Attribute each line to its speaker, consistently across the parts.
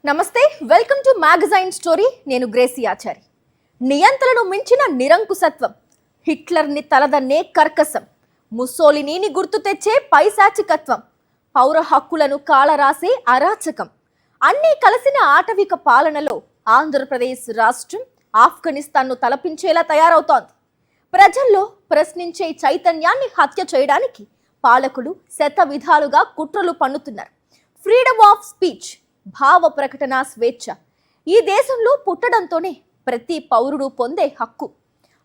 Speaker 1: నమస్తే, welcome to magazine story. నేను Gracie Achari. నియంత్రణను మించిన నిరంకుశత్వం, హిట్లర్ని తలదన్నే కర్కశం, ముస్సోలినీని గుర్తు తెచ్చే పైశాచికత్వం, పౌర హక్కులను కాలరాసే అరాచకం, అన్నీ కలిసిన ఆటవిక పాలనలో ఆంధ్రప్రదేశ్ రాష్ట్రం ఆఫ్ఘనిస్తాన్ను తలపించేలా తయారవుతోంది. ప్రజల్లో ప్రశ్నించే చైతన్యాన్ని హత్య చేయడానికి పాలకులు శత విధాలుగా కుట్రలు పన్నుతున్నారు. ఫ్రీడమ్ ఆఫ్ స్పీచ్, భావ ప్రకటన స్వేచ్ఛ ఈ దేశంలో పుట్టడంతోనే ప్రతి పౌరుడు పొందే హక్కు.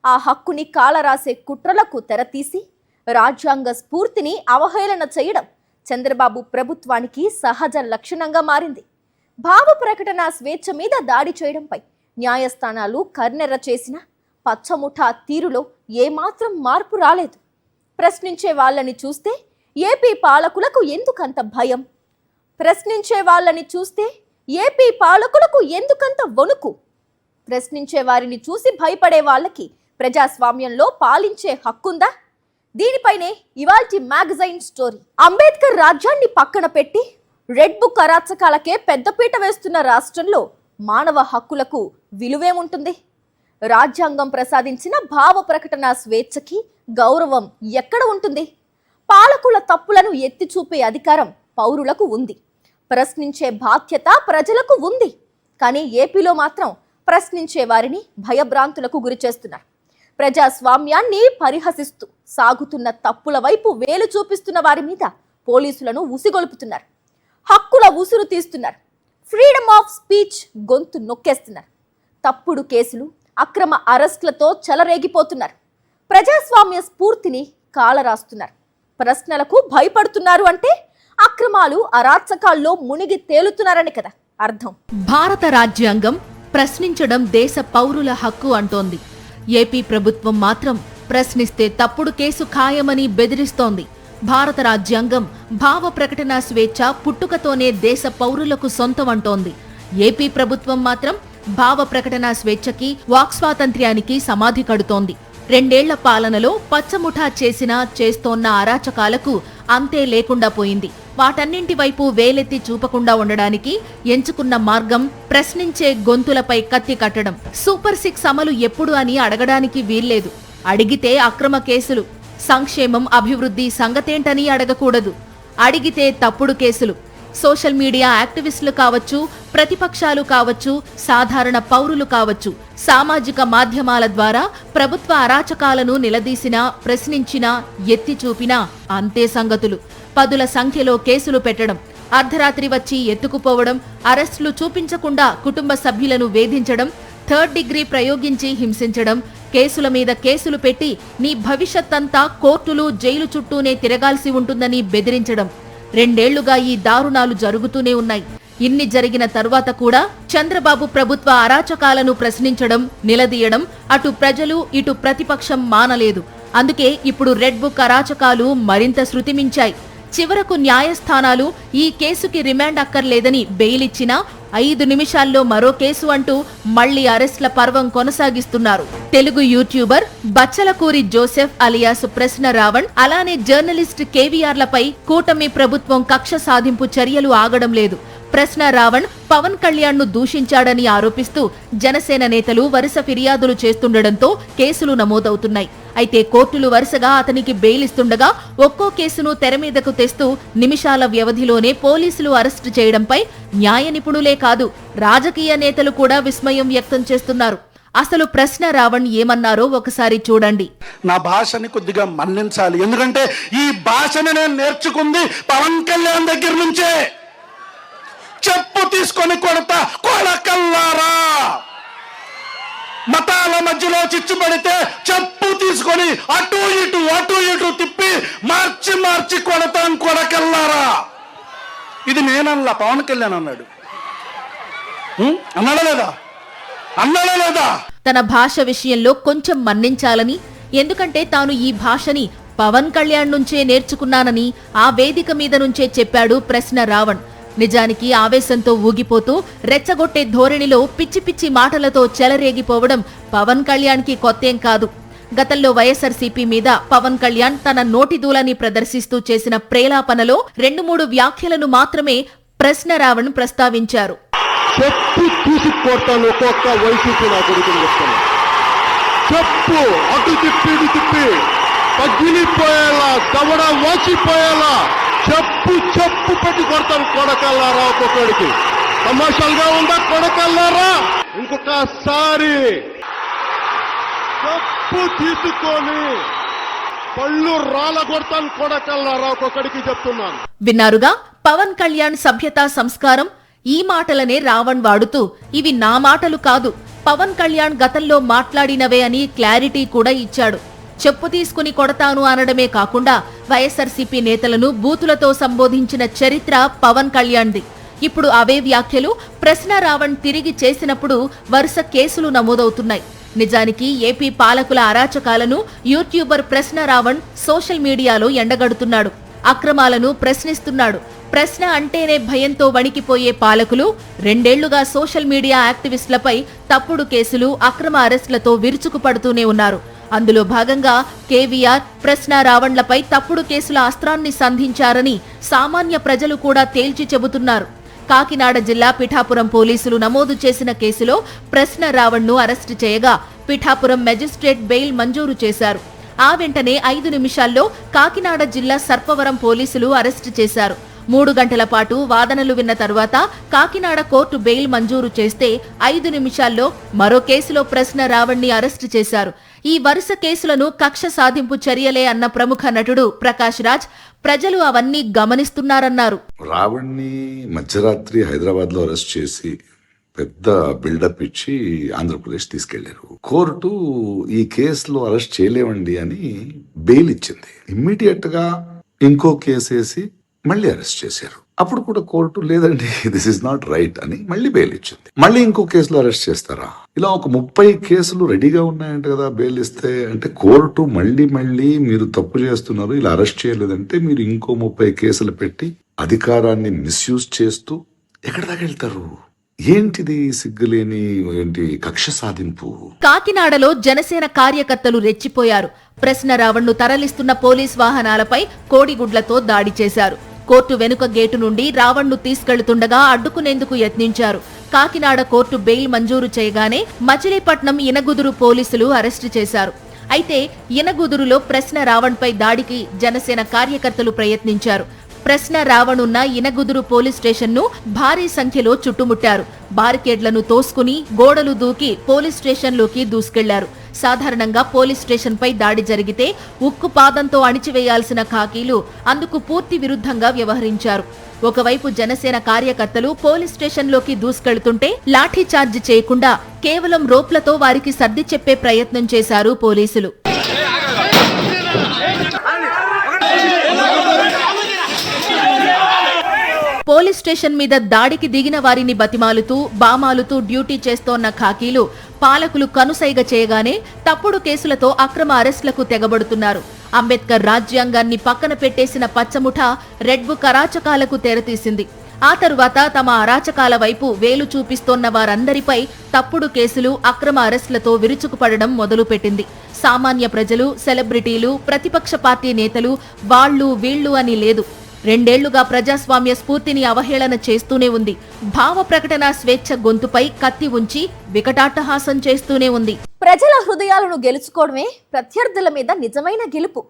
Speaker 1: ఆ హక్కుని కాలరాసే కుట్రలకు తెరతీసి రాజ్యాంగ స్ఫూర్తిని అవహేళన చేయడం చంద్రబాబు ప్రభుత్వానికి సహజ లక్షణంగా మారింది. భావ ప్రకటన స్వేచ్ఛ మీద దాడి చేయడంపై న్యాయస్థానాలు కర్నెర్ర చేసిన పచ్చముఠా తీరులో ఏమాత్రం మార్పు రాలేదు. ప్రశ్నించే వాళ్ళని చూస్తే ఏపీ పాలకులకు ఎందుకంత భయం? ప్రశ్నించే వాళ్ళని చూస్తే ఏపీ పాలకులకు ఎందుకంత వణుకు? ప్రశ్నించే వారిని చూసి భయపడే వాళ్ళకి ప్రజాస్వామ్యంలో పాలించే హక్కుందా? దీనిపైనే ఇవాల్టి మ్యాగజైన్ స్టోరీ. అంబేద్కర్ రాజ్యాన్ని పక్కన పెట్టి రెడ్ బుక్ అరాచకాలకే పెద్దపీట వేస్తున్న రాష్ట్రంలో మానవ హక్కులకు విలువేముంటుంది? రాజ్యాంగం ప్రసాదించిన భావ ప్రకటన స్వేచ్ఛకి గౌరవం ఎక్కడ ఉంటుంది? పాలకుల తప్పులను ఎత్తి చూపే అధికారం పౌరులకు ఉంది, ప్రశ్నించే బాధ్యత ప్రజలకు ఉంది. కానీ ఏపీలో మాత్రం ప్రశ్నించే వారిని భయభ్రాంతులకు గురి చేస్తున్నారు. ప్రజాస్వామ్యాన్ని పరిహసిస్తూ సాగుతున్న తప్పుల వైపు వేలు చూపిస్తున్న వారి మీద పోలీసులను ఉసిగొలుపుతున్నారు, హక్కుల ఉసురు తీస్తున్నారు, ఫ్రీడమ్ ఆఫ్ స్పీచ్ గొంతు నొక్కేస్తున్నారు. తప్పుడు కేసులు, అక్రమ అరెస్టులతో చెలరేగిపోతున్నారు. ప్రజాస్వామ్య స్ఫూర్తిని కాలరాస్తున్నారు. ప్రశ్నలకు భయపడుతున్నారు అంటే అక్రమాలు, అరాచకాల్లో మునిగి తేలుతున్నారని కదా అర్థం.
Speaker 2: భారత రాజ్యాంగం ప్రశ్నించడం దేశ పౌరుల హక్కు అంటోంది. ఏపీ ప్రభుత్వం మాత్రం ప్రశ్నిస్తే తప్పుడు కేసు ఖాయమని బెదిరిస్తోంది. భారత రాజ్యాంగం భావ ప్రకటన స్వేచ్ఛ పుట్టుకతోనే దేశ పౌరులకు సొంతం అంటోంది. ఏపీ ప్రభుత్వం మాత్రం భావ ప్రకటన స్వేచ్ఛకి, వాక్ స్వాతంత్ర్యానికి సమాధి కడుతోంది. 2 ఏళ్ల పాలనలో పచ్చముఠా చేస్తోన్న అరాచకాలకు అంతే లేకుండా పోయింది. వాటన్నింటి వైపు వేలెత్తి చూపకుండా ఉండడానికి ఎంచుకున్న మార్గం ప్రశ్నించే గొంతులపై కత్తి కట్టడం. సూపర్ 6 అమలు ఎప్పుడు అని అడగడానికి వీల్లేదు. అడిగితే అక్రమ కేసులు, సంక్షేమం, అభివృద్ధి సంగతేంటని అడగకూడదు. అడిగితే తప్పుడు కేసులు. సోషల్ మీడియా యాక్టివిస్టులు కావచ్చు, ప్రతిపక్షాలు కావచ్చు, సాధారణ పౌరులు కావచ్చు, సామాజిక మాధ్యమాల ద్వారా ప్రభుత్వ అరాచకాలను నిలదీసినా, ప్రశ్నించినా, ఎత్తి చూపినా అంతే సంగతులు. పదుల సంఖ్యలో కేసులు పెట్టడం, అర్ధరాత్రి వచ్చి ఎత్తుకుపోవడం, అరెస్టులు చూపించకుండా కుటుంబ సభ్యులను వేధించడం, 3rd డిగ్రీ ప్రయోగించి హింసించడం, కేసుల మీద కేసులు పెట్టి నీ భవిష్యత్తంతా కోర్టులు, జైలు చుట్టూనే తిరగాల్సి ఉంటుందని బెదిరించడం. 2 ఏళ్లుగా ఈ దారుణాలు జరుగుతూనే ఉన్నాయి. ఇన్ని జరిగిన తరువాత కూడా చంద్రబాబు ప్రభుత్వ అరాచకాలను ప్రశ్నించడం, నిలదీయడం అటు ప్రజలు, ఇటు ప్రతిపక్షం మానలేదు. అందుకే ఇప్పుడు రెడ్ బుక్ అరాచకాలు మరింత శృతిమించాయి. చివరకు న్యాయస్థానాలు ఈ కేసుకి రిమాండ్ అక్కర్లేదని బెయిల్ ఇచ్చినా 5 నిమిషాల్లో మరో కేసు అంటూ మళ్లీ అరెస్ట్ల పర్వం కొనసాగిస్తున్నారు. Telugu YouTuber Bachchalakuri Joseph alias Prashna Ravan, అలానే జర్నలిస్ట్ కేవీఆర్లపై కూటమి ప్రభుత్వం కక్ష సాధింపు చర్యలు ఆగడం లేదు. ప్రశ్న రావణ్ పవన్ కళ్యాణ్ ను దూషించాడని ఆరోపిస్తూ జనసేన నేతలు వరుస ఫిర్యాదులు చేస్తుండటంతో కేసులు నమోదవుతున్నాయి. అయితే కోర్టులు వరుసగా అతనికి బెయిల్ ఇస్తుండగా ఒక్కో కేసును తెరమీదకు తెస్తూ నిమిషాల వ్యవధిలోనే పోలీసులు అరెస్టు చేయడంపై న్యాయ నిపుణులే కాదు, రాజకీయ నేతలు కూడా విస్మయం వ్యక్తం చేస్తున్నారు. అసలు ప్రశ్న రావణ్ ఏమన్నారో ఒకసారి చూడండి.
Speaker 3: నా భాషని కొద్దిగా మన్నించాలి, ఎందుకంటే ఈ భాషని నేను నేర్చుకుంది పవన్ కళ్యాణ్ దగ్గర నుంచే. చెప్పు తీసుకొని కొడతా కొడకల్లారా. మతాల మధ్యలో చిచ్చుపడితే చెప్పు తీసుకొని అటు ఇటు తిప్పి మార్చి కొడతాం కొడకల్లారా. ఇది నేనల్లా, పవన్ కళ్యాణ్ అన్నాడు. అన్నాడా లేదా?
Speaker 2: తన భాష విషయంలో కొంచెం మన్నించాలని, ఎందుకంటే తాను ఈ భాషని పవన్ కళ్యాణ్ నుంచే నేర్చుకున్నానని ఆ వేదిక మీద నుంచే చెప్పాడు ప్రశ్న రావణ్. నిజానికి ఆవేశంతో ఊగిపోతూ రెచ్చగొట్టే ధోరణిలో పిచ్చి పిచ్చి మాటలతో చెలరేగిపోవడం పవన్ కళ్యాణ్కి కొత్తేం కాదు. గతంలో వైఎస్ఆర్సీపీ మీద పవన్ కళ్యాణ్ తన నోటి దూలాన్ని ప్రదర్శిస్తూ చేసిన ప్రేలాపనలో 2-3 వ్యాఖ్యలను మాత్రమే ప్రశ్న రావణ్ ప్రస్తావించారు.
Speaker 4: చెప్పు తీసి కొడతాను ఒక్కొక్క వైసీపీ నా కొడుకుని చెప్తాను. చెప్పు అటు తిప్పి ఇటు తిప్పి పగిలిపోయేలా దవడ వాచిపోయేలా చెప్పు చెప్పు పెట్టి కొడతాను కొడకల్లారా ఒక్కొక్కడికి. తమాషాలుగా ఉందా కొడకల్లారా? ఇంకొకసారి చెప్పు తీసుకొని పళ్ళు రాళ్ళ కొడతాను కొడకల్లారా ఒక్కొక్కడికి చెప్తున్నాను.
Speaker 2: విన్నారుగా పవన్ కళ్యాణ్ సభ్యతా సంస్కారం. ఈ మాటలనే రావణ్ వాడుతూ ఇవి నా మాటలు కాదు, పవన్ కళ్యాణ్ గతంలో మాట్లాడినవే అని క్లారిటీ కూడా ఇచ్చాడు. చెప్పు తీసుకుని కొడతాను అనడమే కాకుండా వైఎస్ఆర్సీపీ నేతలను బూతులతో సంబోధించిన చరిత్ర పవన్ కళ్యాణ్ది. ఇప్పుడు అవే వ్యాఖ్యలు ప్రశ్న రావణ్ తిరిగి చేసినప్పుడు వరుస కేసులు నమోదవుతున్నాయి. నిజానికి ఏపీ పాలకుల అరాచకాలను యూట్యూబర్ ప్రశ్న రావణ్ సోషల్ మీడియాలో ఎండగడుతున్నాడు. అక్రమాలను ప్రశ్నిస్తున్నాడు. ప్రశ్న అంటేనే భయంతో వణికిపోయే పాలకులు 2 ఏళ్లుగా సోషల్ మీడియా యాక్టివిస్టులపై తప్పుడు కేసులు, అక్రమ అరెస్టులతో విరుచుకుపడుతూనే ఉన్నారు. అందులో భాగంగా కేవీఆర్, ప్రశ్న రావణ్లపై తప్పుడు కేసుల అస్త్రాన్ని సంధించారని సామాన్య ప్రజలు కూడా తేల్చి చెబుతున్నారు. కాకినాడ జిల్లా పిఠాపురం పోలీసులు నమోదు చేసిన కేసులో ప్రశ్న రావణ్ను అరెస్టు చేయగా పిఠాపురం మెజిస్ట్రేట్ బెయిల్ మంజూరు చేశారు. ఆ వెంటనే 5 నిమిషాల్లో కాకినాడ జిల్లా సర్పవరం పోలీసులు అరెస్టు చేశారు. 3 గంటల పాటు వాదనలు విన్న తరువాత కాకినాడ కోర్టు బెయిల్ మంజూరు చేస్తే 5 నిమిషాల్లో మరో కేసులో ప్రశ్న రావణ్ని అరెస్టు చేశారు. ఈ వరుస కేసులను కక్ష సాధింపు చర్యలే అన్న ప్రముఖ నటుడు ప్రకాష్ రాజ్ ప్రజలు అవన్నీ గమనిస్తున్నారన్నారు.
Speaker 5: రావణ్ని మధ్యరాత్రి హైదరాబాద్ లో అరెస్ట్ చేసి పెద్ద బిల్డప్ ఇచ్చి ఆంధ్రప్రదేశ్ తీసుకెళ్లారు. కోర్టు ఈ కేసులో అరెస్ట్ చేయలేవండి అని బెయిల్ ఇచ్చింది. ఇమ్మీడియట్ గా ఇంకో కేసు వేసి మళ్ళీ అరెస్ట్ చేశారు. అప్పుడు కూడా కోర్టు లేదండి దిస్ ఇస్ నాట్ రైట్ అని మళ్ళీ బెయిల్ ఇచ్చింది. మళ్ళీ ఇంకో కేసులో అరెస్ట్ చేస్తారా? ఇలా ఒక 30 కేసులు రెడీగా ఉన్నాయంట కదా బెయిల్ ఇస్తే. అంటే కోర్టు మళ్ళీ మీరు తప్పు చేస్తున్నారు, ఇలా అరెస్ట్ చేయలేదంటే మీరు ఇంకో 30 కేసులు పెట్టి అధికారాన్ని మిస్యూజ్ చేస్తూ ఎక్కడి దాకా వెళ్తారు? ఏంటిది సిగ్గులేని కక్ష సాధింపు?
Speaker 2: కాకినాడలో జనసేన కార్యకర్తలు రెచ్చిపోయారు. ప్రశ్న రావణ్ను తరలిస్తున్న పోలీస్ వాహనాలపై కోడిగుడ్లతో దాడి చేశారు. కోర్టు వెనుక గేటు నుండి రావణ్ను తీసుకెళ్తుండగా అడ్డుకునేందుకు యత్నించారు. కాకినాడ కోర్టు బెయిల్ మంజూరు చేయగానే మచిలీపట్నం ఇనగుదురు పోలీసులు అరెస్టు చేశారు. అయితే ఇనగుదురులో ప్రశ్న రావణ్పై దాడికి జనసేన కార్యకర్తలు ప్రయత్నించారు. ప్రశ్న రావణున్న ఇనగుదురు పోలీస్ స్టేషన్ను భారీ సంఖ్యలో చుట్టుముట్టారు. బారికేడ్లను తోసుకుని గోడలు దూకి పోలీస్ స్టేషన్లోకి దూసుకెళ్లారు. సాధారణంగా పోలీస్ స్టేషన్పై దాడి జరిగితే ఉక్కు పాదంతో అణిచివేయాల్సిన ఖాకీలు అందుకు పూర్తి విరుద్ధంగా వ్యవహరించారు. ఒకవైపు జనసేన కార్యకర్తలు పోలీస్ స్టేషన్లోకి దూసుకెళ్తుంటే లాఠీచార్జ్ చేయకుండా కేవలం రోప్లతో వారికి సర్ది చెప్పే ప్రయత్నం చేశారు పోలీసులు. పోలీస్ స్టేషన్ మీద దాడికి దిగిన వారిని బతిమాలుతూ బామాలుతూ డ్యూటీ చేస్తోన్న ఖాకీలు పాలకులు కనుసైగ చేయగానే తప్పుడు కేసులతో అక్రమ అరెస్టులకు తెగబడుతున్నారు. అంబేద్కర్ రాజ్యాంగాన్ని పక్కన పెట్టేసిన పచ్చముఠ రెడ్ బుక్ అరాచకాలకు తెరతీసింది. ఆ తరువాత తమ అరాచకాల వైపు వేలు చూపిస్తోన్న వారందరిపై తప్పుడు కేసులు, అక్రమ అరెస్టులతో విరుచుకుపడడం మొదలుపెట్టింది. సామాన్య ప్రజలు, సెలబ్రిటీలు, ప్రతిపక్ష పార్టీ నేతలు వాళ్ళు వీళ్ళు అని లేదు. 2 ఏళ్లుగా ప్రజాస్వామ్య స్ఫూర్తిని అవహేళన చేస్తూనే ఉంది. భావ ప్రకటన స్వేచ్ఛ గొంతుపై కత్తి ఉంచి వికటాట్టహాసం చేస్తూనే ఉంది.
Speaker 1: ప్రజల హృదయాలను గెలుచుకోవడమే ప్రత్యర్థుల మీద నిజమైన గెలుపు.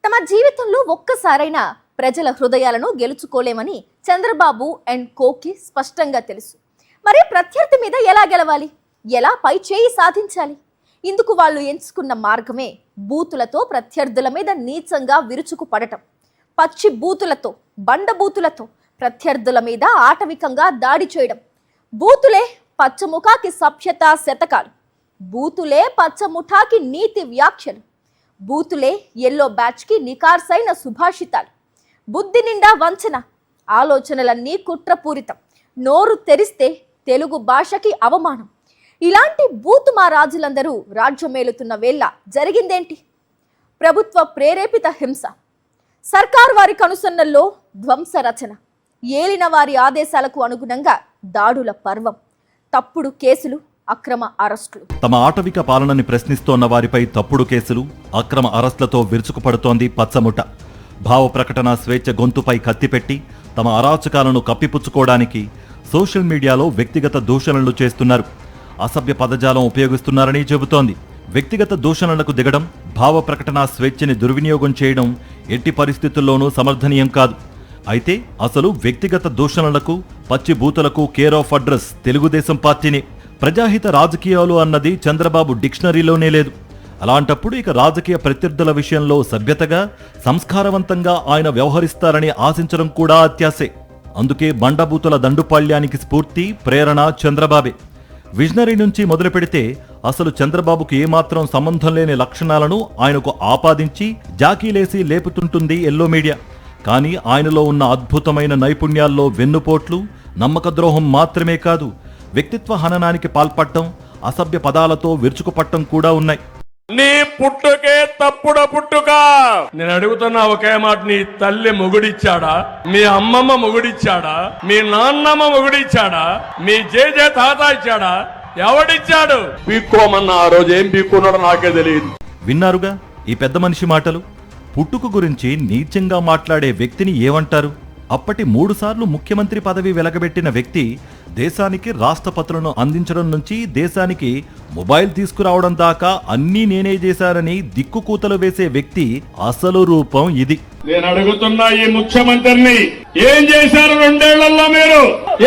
Speaker 1: తమ జీవితంలో ఒక్కసారైనా ప్రజల హృదయాలను గెలుచుకోలేమని చంద్రబాబు అండ్ కోకి స్పష్టంగా తెలుసు. మరి ప్రత్యర్థి మీద ఎలా గెలవాలి, ఎలా పై చేయి సాధించాలి? ఇందుకు వాళ్ళు ఎంచుకున్న మార్గమే బూతులతో ప్రత్యర్థుల మీద నీచంగా విరుచుకు పడటం. పచ్చి బూతులతో, బండ బూతులతో ప్రత్యర్థుల మీద ఆటవికంగా దాడి చేయడం. బూతులే పచ్చముఖాకి సభ్యతా శతకాలు, బూతులే పచ్చముఠాకి నీతి వ్యాఖ్యలు, బూతులే ఎల్లో బ్యాచ్కి నికార్సైన సుభాషితాలు. బుద్ధి నిండా వంచన, ఆలోచనలన్నీ కుట్రపూరితం, నోరు తెరిస్తే తెలుగు భాషకి అవమానం. ఇలాంటి బూతు మా రాజులందరూ రాజ్యమేలుతున్న వేళ జరిగిందేంటి? ప్రభుత్వ ప్రేరేపిత హింస, సర్కార్ వారి కనుసన్నల్లో ధ్వంస రచన, ఏలిన వారి ఆదేశాలకు అనుగుణంగా దాడుల పర్వం, తప్పుడు కేసులు, అక్రమ అరెస్టులు.
Speaker 6: తమ ఆటవిక పాలనని ప్రశ్నిస్తోన్న వారిపై తప్పుడు కేసులు, అక్రమ అరెస్టులతో విరుచుకుపడుతోంది పచ్చముఠ. భావ ప్రకటన స్వేచ్ఛ గొంతుపై కత్తిపెట్టి తమ అరాచకాలను కప్పిపుచ్చుకోవడానికి సోషల్ మీడియాలో వ్యక్తిగత దూషణలు చేస్తున్నారు. అసభ్య పదజాలం ఉపయోగిస్తున్నారని చెబుతోంది. వ్యక్తిగత దూషణలకు దిగడం, భావ ప్రకటన స్వేచ్ఛని దుర్వినియోగం చేయడం ఎట్టి పరిస్థితుల్లోనూ సమర్థనీయం కాదు. అయితే అసలు వ్యక్తిగత దూషణలకు, పచ్చి బూతులకు కేర్ ఆఫ్ అడ్రస్ తెలుగుదేశం పార్టీనే. ప్రజాహిత రాజకీయాలు అన్నది చంద్రబాబు డిక్షనరీలోనే లేదు. అలాంటప్పుడు ఇక రాజకీయ ప్రత్యర్థుల విషయంలో సభ్యతగా, సంస్కారవంతంగా ఆయన వ్యవహరిస్తారని ఆశించడం కూడా అత్యాశే. అందుకే బండబూతుల దండుపాళ్యానికి స్ఫూర్తి, ప్రేరణ చంద్రబాబే. విజనరీ నుంచి మొదలు పెడితే అసలు చంద్రబాబుకు ఏమాత్రం సంబంధం లేని లక్షణాలను ఆయనకు ఆపాదించి జాకీలేసి లేపుతుంటుంది ఎల్లో మీడియా. కానీ ఆయనలో ఉన్న అద్భుతమైన నైపుణ్యాల్లో వెన్నుపోట్లు, నమ్మక ద్రోహం మాత్రమే కాదు, వ్యక్తిత్వ హననానికి పాల్పడటం, అసభ్య పదాలతో విరుచుకుపట్టం కూడా ఉన్నాయి.
Speaker 7: నీ పుట్టుకే తప్పుడ పుట్టుక. నేను అడుగుతున్నా ఒకే మాట, నీ తల్లి మొగుడిచ్చాడా? మీ అమ్మమ్మ మొగుడిచ్చాడా? మీ నాన్నమ్మ మొగుడిచ్చాడా? మీ జేజే తాత ఇచ్చాడా? ఎవడిచ్చాడు? పీక్కోమన్న ఆ రోజు ఏం పీక్కున్నాడో నాకే తెలియదు.
Speaker 6: విన్నారుగా ఈ పెద్ద మనిషి మాటలు. పుట్టుక గురించి నీచంగా మాట్లాడే వ్యక్తిని ఏమంటారు? అప్పటి 3 సార్లు ముఖ్యమంత్రి పదవి వెలగబెట్టిన వ్యక్తి దేశానికి రాష్ట్రపతులను అందించడం నుంచి దేశానికి మొబైల్ తీసుకురావడం దాకా అన్నీ నేనే చేశానని దిక్కుకూతలు వేసే వ్యక్తి అసలు రూపం ఇది.
Speaker 7: నేను అడుగుతున్నా ఈ ముఖ్యమంత్రిని, ఏం చేశారు 2 ఏళ్లలో? మీరు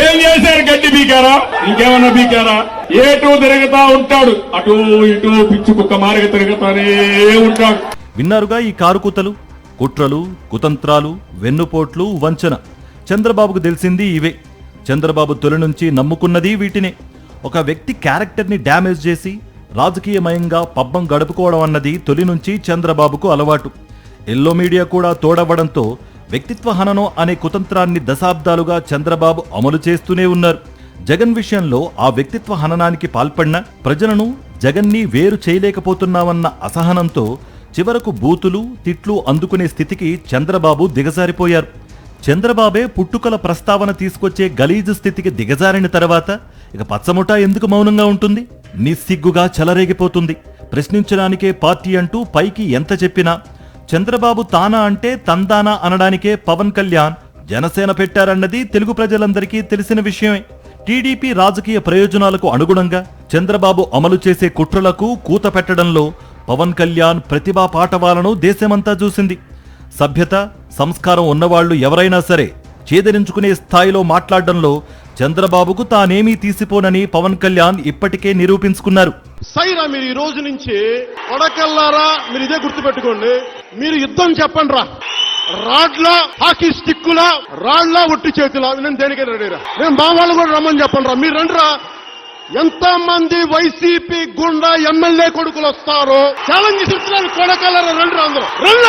Speaker 7: ఏం చేశారు? గడ్డి బీకారా? ఇంకేమన్నా బీకారా? ఏటూ తిరుగుతా ఉంటాడు, అటు ఇటు పిచ్చి కుక్క మారిగా తిరుగుతానే ఉంటాడు.
Speaker 6: విన్నారుగా ఈ కారుకూతలు, కుట్రలు, కుతంత్రాలు, వెన్నుపోట్లు, వంచన. చంద్రబాబుకు తెలిసింది ఇవే. చంద్రబాబు తొలి నుంచి నమ్ముకున్నది వీటినే. ఒక వ్యక్తి క్యారెక్టర్ని డ్యామేజ్ చేసి రాజకీయమయంగా పబ్బం గడుపుకోవడం అన్నది తొలి నుంచి చంద్రబాబుకు అలవాటు. ఎల్లో మీడియా కూడా తోడవ్వడంతో వ్యక్తిత్వ హననం అనే కుతంత్రాన్ని దశాబ్దాలుగా చంద్రబాబు అమలు చేస్తూనే ఉన్నారు. జగన్ విషయంలో ఆ వ్యక్తిత్వ హననానికి పాల్పడిన ప్రజలను జగన్ని వేరు చేయలేకపోతున్నామన్న అసహనంతో చివరకు బూతులు, తిట్లు అందుకునే స్థితికి చంద్రబాబు దిగజారిపోయారు. చంద్రబాబే పుట్టుకల ప్రస్తావన తీసుకొచ్చే గలీజు స్థితికి దిగజారిన తర్వాత ఇక పచ్చముఠా ఎందుకు మౌనంగా ఉంటుంది? నిస్సిగ్గుగా చెలరేగిపోతుంది. ప్రశ్నించడానికే పార్టీ అంటూ పైకి ఎంత చెప్పినా చంద్రబాబు తానా అంటే తందానా అనడానికే పవన్ కళ్యాణ్ జనసేన పెట్టారన్నది తెలుగు ప్రజలందరికీ తెలిసిన విషయమే. టీడీపీ రాజకీయ ప్రయోజనాలకు అనుగుణంగా చంద్రబాబు అమలు చేసే కుట్రలకు కూత పెట్టడంలో పవన్ కళ్యాణ్ ప్రతిభా పాటవాలను దేశమంతా చూసింది. సభ్యత, సంస్కారం ఉన్నవాళ్లు ఎవరైనా సరే చేదరించుకునే స్థాయిలో మాట్లాడడంలో చంద్రబాబుకు తానేమీ తీసిపోనని పవన్ కళ్యాణ్ ఇప్పటికే నిరూపించుకున్నారు.
Speaker 4: సైరా మీరు ఈ రోజు నుంచి కొడకెళ్ళారా, మీరు ఇదే గుర్తుపెట్టుకోండి. మీరు యుద్ధం చెప్పండి రా, రాడ్లా, హాకీ స్టిక్కులా, రాడ్లా, ఒట్టి చేతులా, నేను దేనికైనా రెడీరా. నేను మా వాళ్ళు కూడా రమ్మని చెప్పండి రా, మీరు రండి రా. ఎంత మంది వైసీపీ గుండా ఎమ్మెల్యే కొడుకులు వస్తారో ఛాలెంజ్ ఇస్తున్నాను. కొడకల్లారా, రండి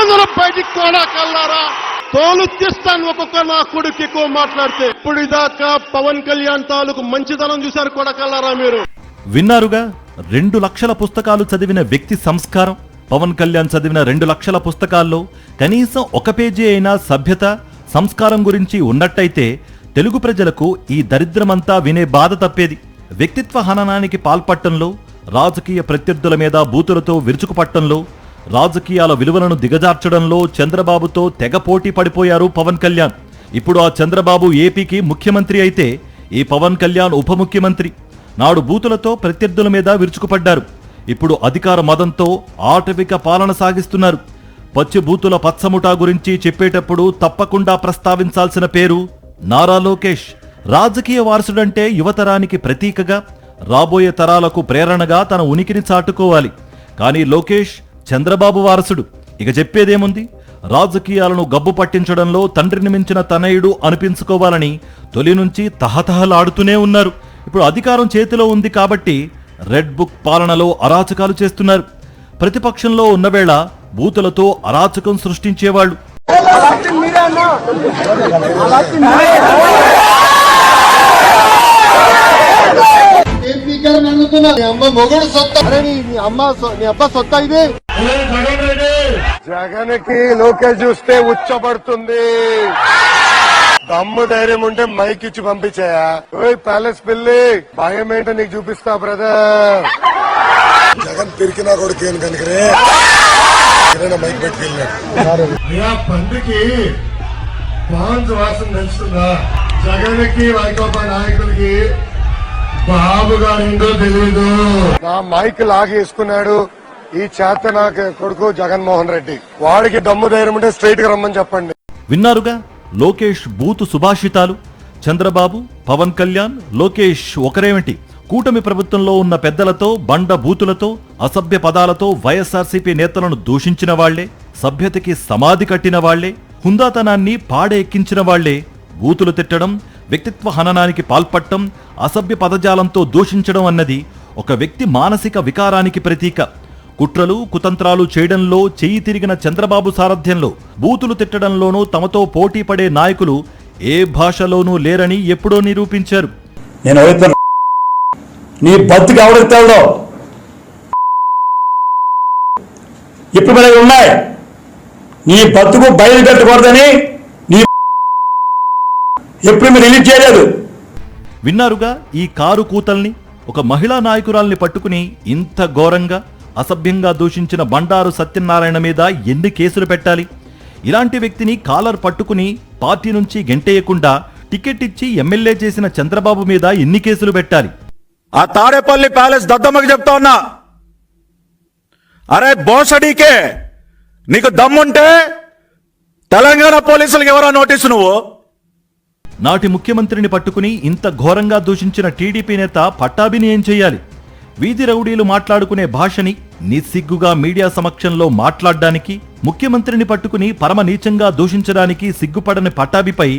Speaker 4: అందరూ బయటికి. కొడకల్లారా తోలు తీస్తాను ఒక్కొక్క నా కొడుకు ఎక్కువ మాట్లాడితే. ఇప్పుడు దాకా పవన్ కళ్యాణ్ తాలూకు మంచితనం చూశారు కొడకల్లారా మీరు.
Speaker 6: విన్నారుగా 2 లక్షల పుస్తకాలు చదివిన వ్యక్తి సంస్కారం. పవన్ కళ్యాణ్ చదివిన 2 లక్షల పుస్తకాల్లో కనీసం 1 పేజీ అయినా సభ్యత, సంస్కారం గురించి ఉన్నట్టయితే తెలుగు ప్రజలకు ఈ దరిద్రమంతా వినే బాధ తప్పేది. వ్యక్తిత్వ హననానికి పాల్పట్టంలో, రాజకీయ ప్రత్యర్థుల మీద బూతులతో విరుచుకుపట్టంలో, రాజకీయాల విలువలను దిగజార్చడంలో చంద్రబాబుతో తెగ పోటీ పడిపోయారు పవన్ కళ్యాణ్. ఇప్పుడు ఆ చంద్రబాబు ఏపీకి ముఖ్యమంత్రి అయితే ఈ పవన్ కళ్యాణ్ ఉప ముఖ్యమంత్రి. నాడు బూతులతో ప్రత్యర్థుల మీద విరుచుకుపడ్డారు. ఇప్పుడు అధికార మదంతో ఆటవిక పాలన సాగిస్తున్నారు. పచ్చి బూతుల పచ్చముఠా గురించి చెప్పేటప్పుడు తప్పకుండా ప్రస్తావించాల్సిన పేరు నారా లోకేష్. రాజకీయ వారసుడంటే యువతరానికి ప్రతీకగా, రాబోయే తరాలకు ప్రేరణగా తన ఉనికిని చాటుకోవాలి. కానీ లోకేష్ చంద్రబాబు వారసుడు. ఇక చెప్పేదేముంది? రాజకీయాలను గబ్బు పట్టించడంలో తండ్రిని మించిన తనయుడు అనిపించుకోవాలని తొలి నుంచి తహతహలాడుతూనే ఉన్నారు. ఇప్పుడు అధికారం చేతిలో ఉంది కాబట్టి రెడ్ బుక్ పాలనలో అరాచకాలు చేస్తున్నారు. ప్రతిపక్షంలో ఉన్నవేళ బూతులతో అరాచకం సృష్టించేవాళ్లు.
Speaker 4: జగన్ కి లోకేష్ చూస్తే ఉచ్చబడుతుంది. దమ్ము ధైర్యం ఉంటే మైక్ ఇచ్చి పంపించాయా? ప్యాలెస్ పిల్లి భయం ఏంటో నీకు చూపిస్తా బ్రదర్. జగన్ పిరికినా కొడుకేను కనుకనే మైక్ పెట్టుకెళ్ళాడు. పండుకి పాంచ్ వాసన తెలుస్తుందా? జగన్కి వైకాపా నాయకులకి బాబు గారు ఏంటో తెలీదు. నా మైక్ లాగేసుకున్నాడు ఈ చేత నాకు కొడుకు జగన్మోహన్ రెడ్డి. వాడికి దమ్ము ధైర్యం ఉంటే స్ట్రైట్ గా రమ్మని చెప్పండి.
Speaker 6: విన్నారుగా లోకేష్ బూతు సుభాషితాలు. చంద్రబాబు, పవన్ కళ్యాణ్, లోకేష్ ఒకరేమిటి, కూటమి ప్రభుత్వంలో ఉన్న పెద్దలతో, బండ బూతులతో, అసభ్య పదాలతో వైఎస్ఆర్సీపీ నేతలను దూషించిన వాళ్లే, సభ్యతకి సమాధి కట్టిన వాళ్లే, హుందాతనాన్ని పాడే ఎక్కించిన వాళ్లే బూతులు తిట్టడం, వ్యక్తిత్వ హననానికి పాల్పట్టం, అసభ్య పదజాలంతో దూషించడం అన్నది ఒక వ్యక్తి మానసిక వికారానికి ప్రతీక. కుట్రలు, కుతంత్రాలు చేయడంలో చెయ్యి తిరిగిన చంద్రబాబు సారథ్యంలో బూతులు తిట్టడంలోనూ తమతో పోటీ పడే నాయకులు ఏ భాషలోనూ లేరని ఎప్పుడో నిరూపించారు.
Speaker 8: నేను అడుగుతాను, నీ బతుకు ఎవడెత్తాడో ఇప్పుడు మనకి ఉన్నాయి. నీ బతుకు బయలు పెట్టకూడదని నీ ఎప్పుడు మీరు రిలీజ్ చేయలేదు.
Speaker 6: విన్నారుగా ఈ కారు కూతల్ని. ఒక మహిళా నాయకురాల్ని పట్టుకుని ఇంత ఘోరంగా అసభ్యంగా దూషించిన బండారు సత్యనారాయణ మీద ఎన్ని కేసులు పెట్టాలి? ఇలాంటి వ్యక్తిని కాలర్ పట్టుకుని పార్టీ నుంచి గెంటేయకుండా టికెట్ ఇచ్చి ఎమ్మెల్యే చేసిన చంద్రబాబు మీద ఎన్ని కేసులు పెట్టాలి?
Speaker 9: ఆ తాడేపల్లి ప్యాలెస్ దద్దమ్మకి చెప్తా ఉన్నా, అరే బోసడీకే నీకు దమ్ముంటే తెలంగాణ పోలీసులకు ఎవరో నోటీసు నువ్వు.
Speaker 6: నాటి ముఖ్యమంత్రిని పట్టుకుని ఇంత ఘోరంగా దూషించిన టీడీపీ నేత పట్టాభిని ఏం చెయ్యాలి? వీధి రౌడీలు మాట్లాడుకునే భాషని నిస్సిగ్గుగా మీడియా సమక్షంలో మాట్లాడ్డానికి, ముఖ్యమంత్రిని పట్టుకుని పరమ నీచంగా దూషించడానికి సిగ్గుపడని పట్టాభిపై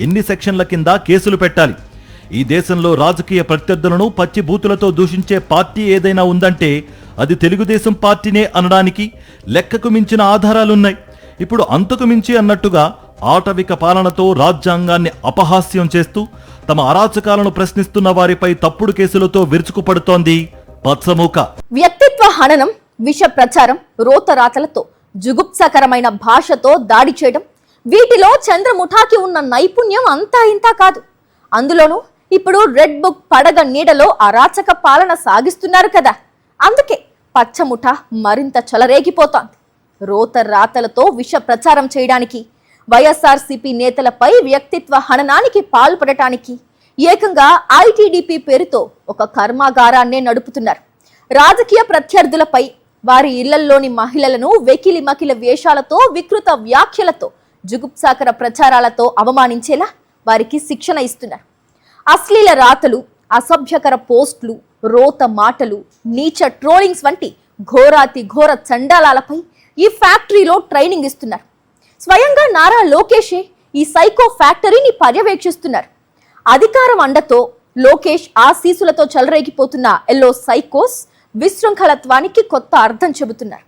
Speaker 6: ఎన్ని సెక్షన్ల కింద కేసులు పెట్టాలి? ఈ దేశంలో రాజకీయ ప్రత్యర్థులను పచ్చి బూతులతో దూషించే పార్టీ ఏదైనా ఉందంటే అది తెలుగుదేశం పార్టీనే అనడానికి లెక్కకు మించిన ఆధారాలున్నాయి. ఇప్పుడు అంతకు మించి అన్నట్టుగా ఆటవిక పాలనతో రాజ్యాంగాన్ని అపహాస్యం చేస్తూ తమ అరాచకాలను ప్రశ్నిస్తున్న వారిపై తప్పుడు కేసులతో విరుచుకుపడుతోంది పచ్చమూక.
Speaker 1: వ్యక్తిత్వ హననం, విష ప్రచారం, రోతరాతలతో జుగుప్సకరమైన భాషతో దాడి చేయడం, వీటిలో చంద్రముఠాకి ఉన్న నైపుణ్యం అంతా ఇంతా కాదు. అందులోనూ ఇప్పుడు రెడ్ బుక్ పడగ నీడలో అరాచక పాలన సాగిస్తున్నారు కదా, అందుకే పచ్చముఠ మరింత చెలరేగిపోతోంది. రోతరాతలతో విష ప్రచారం చేయడానికి, వైఎస్ఆర్సీపీ నేతలపై వ్యక్తిత్వ హననానికి పాల్పడటానికి ఏకంగా ఐటీడీపీ పేరుతో ఒక కర్మాగారాన్నే నడుపుతున్నారు. రాజకీయ ప్రత్యర్థులపై, వారి ఇళ్లల్లోని మహిళలను వెకిలి మకిల వేషాలతో, వికృత వ్యాఖ్యలతో, జుగుప్సాకర ప్రచారాలతో అవమానించేలా వారికి శిక్షణ ఇస్తున్నారు. అశ్లీల రాతలు, అసభ్యకర పోస్టులు, రోత మాటలు, నీచ ట్రోలింగ్స్ వంటి ఘోరాతి ఘోర చండాలాలపై ఈ ఫ్యాక్టరీలో ట్రైనింగ్ ఇస్తున్నారు. స్వయంగా నారా లోకేషే ఈ సైకో ఫ్యాక్టరీని పర్యవేక్షిస్తున్నారు. అధికారం అండతో లోకేష్ ఆశీసులతో చెలరేగిపోతున్న ఎల్లో సైకోస్ విశృంఖలత్వానికి కొత్త అర్థం చెబుతున్నారు.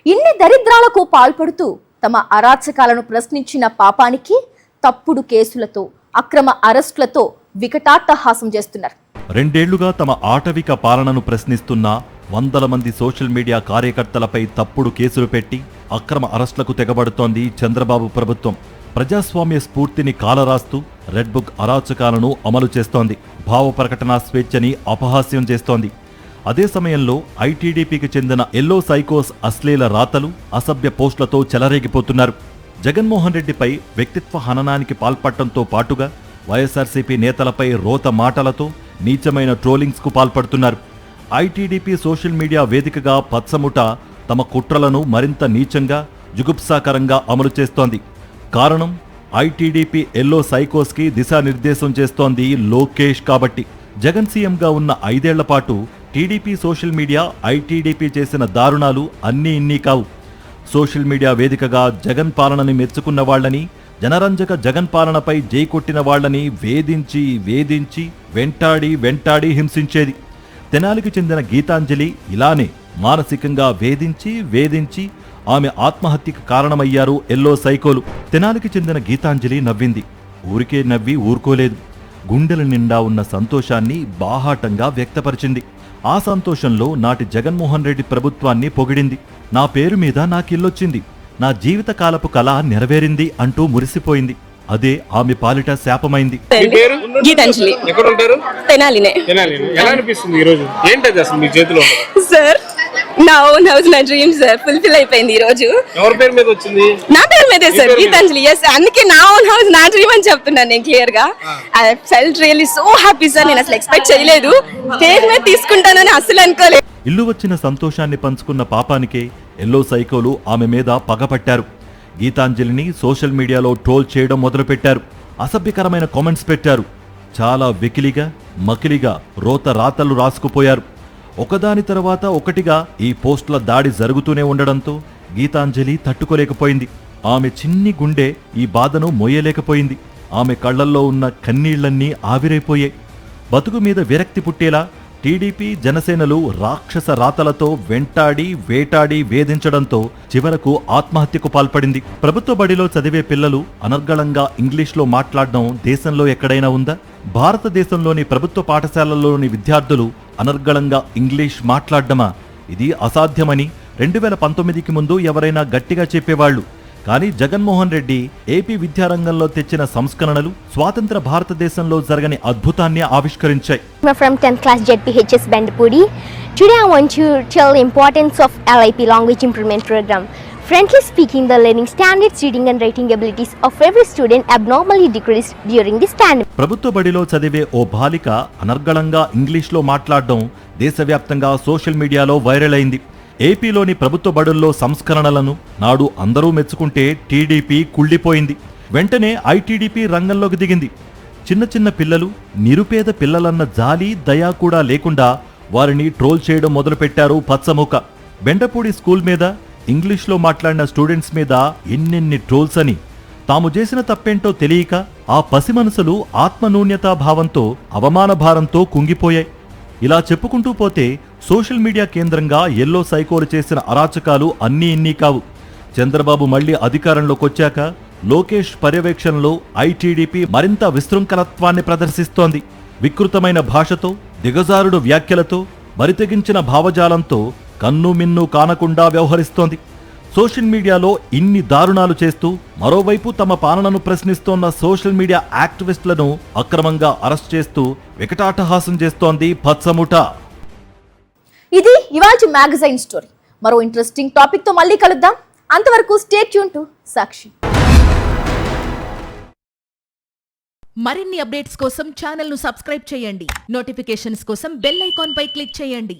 Speaker 1: ఇన్ని దరిద్రాలకు పాల్పడుతూ తమ అరాచకాలను ప్రశ్నించిన పాపానికి తప్పుడు కేసులతో, అక్రమ అరెస్టులతో వికటాట్టహాసం చేస్తున్నారు.
Speaker 6: 2 ఏళ్లుగా తమ ఆటవిక పాలనను ప్రశ్నిస్తున్న వందల మంది సోషల్ మీడియా కార్యకర్తలపై తప్పుడు కేసులు పెట్టి అక్రమ అరెస్టులకు తెగబడుతోంది చంద్రబాబు ప్రభుత్వం. ప్రజాస్వామ్య స్ఫూర్తిని కాలరాస్తూ రెడ్ బుక్ అరాచకాలను అమలు చేస్తోంది. భావ ప్రకటనా స్వేచ్ఛని అపహాస్యం చేస్తోంది. అదే సమయంలో ఐటీడీపీకి చెందిన ఎల్లో సైకోస్ అశ్లీల రాతలు, అసభ్య పోస్టులతో చెలరేగిపోతున్నారు. జగన్మోహన్ రెడ్డిపై వ్యక్తిత్వ హననానికి పాల్పడటంతో పాటుగా వైఎస్ఆర్సీపీ నేతలపై రోత మాటలతో నీచమైన ట్రోలింగ్స్కు పాల్పడుతున్నారు. ఐటీడీపీ సోషల్ మీడియా వేదికగా పచ్చముఠ తమ కుట్రలను మరింత నీచంగా, జుగుప్సాకరంగా అమలు చేస్తోంది. కారణం, ఐటీడీపీ ఎల్లో సైకోస్కి దిశానిర్దేశం చేస్తోంది లోకేష్ కాబట్టి. జగన్ సీఎంగా ఉన్న 5 ఏళ్ల పాటు టీడీపీ సోషల్ మీడియా ఐటీడీపీ చేసిన దారుణాలు అన్నీ ఇన్నీ కావు. సోషల్ మీడియా వేదికగా జగన్ పాలనని మెచ్చుకున్న వాళ్లని, జనరంజక జగన్ పాలనపై జై కొట్టిన వాళ్లని వేధించి వేధించి వెంటాడి వెంటాడి హింసించేది. తెనాలికి చెందిన గీతాంజలి ఇలానే మానసికంగా వేధించి వేధించి ఆమె ఆత్మహత్యకు కారణమయ్యారు ఎల్లో సైకోలు. తెనాలికి చెందిన గీతాంజలి నవ్వింది. ఊరికే నవ్వి ఊరుకోలేదు. గుండెల నిండా ఉన్న సంతోషాన్ని బాహాటంగా వ్యక్తపరిచింది. ఆ సంతోషంలో నాటి జగన్మోహన్ రెడ్డి ప్రభుత్వాన్ని పొగిడింది. నా పేరు మీద నాకిల్లొచ్చింది, నా జీవితకాలపు కళ నెరవేరింది అంటూ మురిసిపోయింది. అదే ఆమె పాలిట శాపమైంది.
Speaker 10: గీతాంజలి ఎక్కడ ఉంటారు? తెనాలినే.
Speaker 11: ఎలా అనిపిస్తుంది ఈ రోజు? ఏంటది అసలు మీ చేతిలో?
Speaker 10: సార్ నా ఓన్ హౌస్ నా డ్రీమ్ సార్ ఫుల్ఫిల్ అయిపోయింది ఈ రోజు.
Speaker 7: ఎవరి పేరు మీద వచ్చింది?
Speaker 10: నా పేరు మీదే సార్, గీతాంజలి. ఎస్, అందుకే నా ఓన్ హౌస్ నా డ్రీమ్ అని చెప్తున్నాను నేను క్లియర్ గా. I felt really so happy sir. నేను అసలు ఎక్స్పెక్ట్ చేయలేదు స్టేజ్ మీద తీసుకుంటానని అసలు అనుకోలేదు.
Speaker 6: ఇల్లు వచ్చిన సంతోషాన్ని పంచుకున్న పాపానికే ఎల్లో సైకోలు ఆమె మీద పగపట్టారు. గీతాంజలిని సోషల్ మీడియాలో ట్రోల్ చేయడం మొదలుపెట్టారు. అసభ్యకరమైన కామెంట్స్ పెట్టారు. చాలా వెకిలిగా మకిలిగా రోత రాతలు రాసుకుపోయారు. ఒకదాని తర్వాత ఒకటిగా ఈ పోస్టుల దాడి జరుగుతూనే ఉండడంతో గీతాంజలి తట్టుకోలేకపోయింది. ఆమె చిన్ని గుండె ఈ బాధను మోయలేకపోయింది. ఆమె కళ్లల్లో ఉన్న కన్నీళ్లన్నీ ఆవిరైపోయాయి. బతుకు మీద విరక్తి పుట్టేలా టీడీపీ జనసేనలు రాక్షస రాతలతో వెంటాడి వేటాడి వేధించడంతో చివరకు ఆత్మహత్యకు పాల్పడింది. ప్రభుత్వ బడిలో చదివే పిల్లలు అనర్గళంగా ఇంగ్లీష్లో మాట్లాడడం దేశంలో ఎక్కడైనా ఉందా? భారతదేశంలోని ప్రభుత్వ పాఠశాలల్లోని విద్యార్థులు అనర్గళంగా ఇంగ్లీష్ మాట్లాడ్డమా? ఇది అసాధ్యమని 2019కి ముందు ఎవరైనా గట్టిగా చెప్పేవాళ్లు. కానీ జగన్మోహన్ రెడ్డి ఏపీ విద్యారంగంలో తెచ్చిన సంస్కరణలు స్వాతంత్ర భారతదేశంలో జరగని అద్భుతాన్ని ఆవిష్కరించాయి.
Speaker 11: From 10th class ZPHS Bandapudi. Today I want to tell the importance of LIP Language Improvement Program. Frankly speaking, the learning standards, reading and writing abilities of every student abnormally decreased during this pandemic.
Speaker 6: ప్రభుత్వ బడిలో చదివే ఓ బాలిక అనర్గళంగా ఇంగ్లీష్లో మాట్లాడడం దేశవ్యాప్తంగా social మీడియాలో viral అయింది. ఏపీలోని ప్రభుత్వ బడుల్లో సంస్కరణలను నాడు అందరూ మెచ్చుకుంటే టీడీపీ కుళ్ళిపోయింది. వెంటనే ఐటీడీపీ రంగంలోకి దిగింది. చిన్న చిన్న పిల్లలు, నిరుపేద పిల్లలన్న జాలి దయా కూడా లేకుండా వారిని ట్రోల్ చేయడం మొదలుపెట్టారు పచ్చముఖ. బెండపూడి స్కూల్ మీద ఇంగ్లీష్లో మాట్లాడిన స్టూడెంట్స్ మీద ఎన్నెన్ని ట్రోల్స్ అని. తాము చేసిన తప్పేంటో తెలియక ఆ పసి మనసులు ఆత్మనూన్యతా భావంతో అవమాన భారంతో కుంగిపోయాయి. ఇలా చెప్పుకుంటూ పోతే సోషల్ మీడియా కేంద్రంగా ఎల్లో సైకోలు చేసిన అరాచకాలు అన్నీ ఇన్నీ కావు. చంద్రబాబు మళ్లీ అధికారంలోకొచ్చాక లోకేష్ పర్యవేక్షణలో ఐటీడీపీ మరింత విశృంఖలత్వాన్ని ప్రదర్శిస్తోంది. వికృతమైన భాషతో, దిగజారుడు వ్యాఖ్యలతో, బరితెగించిన భావజాలంతో కన్ను మిన్ను కానకుండా వ్యవహరిస్తోంది. సోషల్ మీడియాలో ఇన్ని దారుణాలు చేస్తూ మరోవైపు తమ పాలనను ప్రశ్నిస్తోన్న సోషల్ మీడియా యాక్టివిస్టులను అక్రమంగా అరెస్ట్ చేస్తూ వికటాటహాసం చేస్తోంది పచ్చముఠ.
Speaker 1: ఇది ఇవాల్టి మ్యాగజైన్ స్టోరీ. మరో ఇంట్రెస్టింగ్ టాపిక్ తో మళ్ళీ కలుద్దాం. అంతవరకు స్టే ట్యూన్ టు సాక్షి.
Speaker 2: మరిన్ని అప్డేట్స్ కోసం ఛానల్ ను సబ్స్క్రైబ్ చేయండి. నోటిఫికేషన్స్ కోసం బెల్ ఐకాన్ పై క్లిక్ చేయండి.